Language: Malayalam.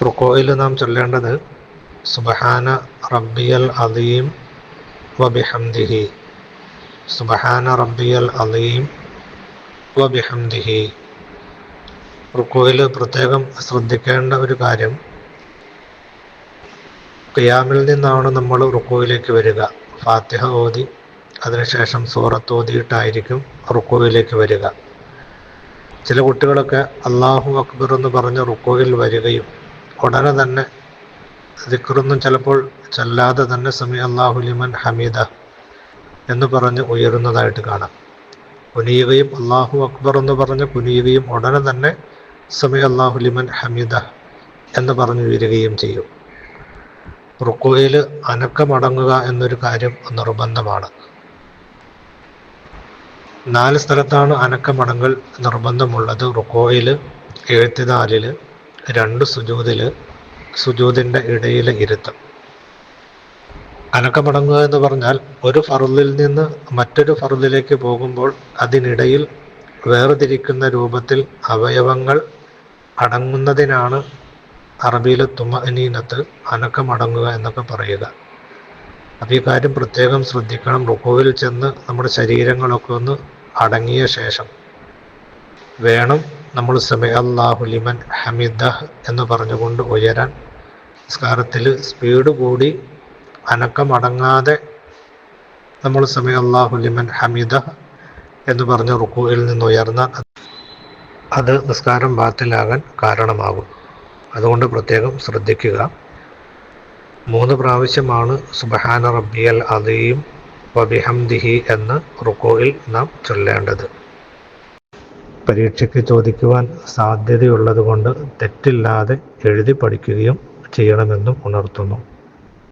റുക്കോയിൽ നാം ചൊല്ലേണ്ടത് സുബ്ഹാന റബ്ബിയൽ അദീം വബിഹംദിഹി, സുബ്ഹാന റബ്ബിയൽ അദീം വബിഹംദിഹി. റുക്കോയിൽ പ്രത്യേകം ശ്രദ്ധിക്കേണ്ട ഒരു കാര്യം, ഖിയാമിൽ നിന്നാണ് നമ്മൾ റുക്കോയിലേക്ക് വരിക. ഫാത്തിഹ ഓതി അതിനുശേഷം സൂറത്ത് ഓതിയിട്ടായിരിക്കും റുക്കോയിലേക്ക് വരിക. ചില കുട്ടികളൊക്കെ അല്ലാഹു അക്ബർ എന്ന് പറഞ്ഞ് റുക്കോയിൽ വരികയും ഉടനെ തന്നെ ദിക്റൊന്നും ചിലപ്പോൾ ചൊല്ലാതെ തന്നെ സമി അല്ലാഹു ലിമൻ ഹമീദ എന്ന് പറഞ്ഞ് ഉയരുന്നതായിട്ട് കാണാം. കുനിയുകയും അല്ലാഹു അക്ബർ എന്ന് പറഞ്ഞ് കുനിയുകയും ഉടനെ തന്നെ സമി അല്ലാഹു ലിമൻ ഹമീദ എന്ന് പറഞ്ഞ് ഉയരുകയും ചെയ്യും. റുക്കോയിൽ അനക്കമടങ്ങുക എന്നൊരു കാര്യം നിർബന്ധമാണ്. 4 സ്ഥലത്താണ് അനക്കമടങ്ങൽ നിർബന്ധമുള്ളത്. റുക്കോയിൽ, എഴുത്തിദാലിൽ, 2 സുജൂദിൽ, സുജൂദിൻ്റെ ഇടയിലെ ഇരുത്തം. അനക്കമടങ്ങുക എന്ന് പറഞ്ഞാൽ ഒരു ഫർളിൽ നിന്ന് മറ്റൊരു ഫർളിലേക്ക് പോകുമ്പോൾ അതിനിടയിൽ വേർതിരിക്കുന്ന രൂപത്തിൽ അവയവങ്ങൾ അടങ്ങുന്നതിനാണ് അറബിയിലെ തുമഅനീനത്ത്, അനക്കമടങ്ങുക എന്നൊക്കെ പറയുക. അപ്പോൾ ഈ കാര്യം പ്രത്യേകം ശ്രദ്ധിക്കണം. റുക്കോയിൽ ചെന്ന് നമ്മുടെ ശരീരങ്ങളൊക്കെ ഒന്ന് അടങ്ങിയ ശേഷം വേണം നമ്മൾ സമി അല്ലാഹു ലിമൻ ഹമിദഹ് എന്ന് പറഞ്ഞുകൊണ്ട് ഉയരാൻ. നിസ്കാരത്തിൽ സ്പീഡ് കൂടി അനക്കമടങ്ങാതെ നമ്മൾ സമി അല്ലാഹു ലിമൻ ഹമിദഹ് എന്ന് പറഞ്ഞ് റുക്കോയിൽ നിന്ന് ഉയർന്നാൽ അത് നിസ്കാരം ബാത്തിലാകാൻ കാരണമാകും. അതുകൊണ്ട് പ്രത്യേകം ശ്രദ്ധിക്കുക. 3 പ്രാവശ്യമാണ് സുബ്ഹാന റബ്ബിയൽ അദീം വബിഹംദിഹി എന്ന് റുക്കോയിൽ നാം ചൊല്ലേണ്ടത്. പരീക്ഷയ്ക്ക് ചോദിക്കുവാൻ സാധ്യതയുള്ളത് കൊണ്ട് തെറ്റില്ലാതെ എഴുതി പഠിക്കുകയും ചെയ്യണമെന്നും ഉണർത്തുന്നു.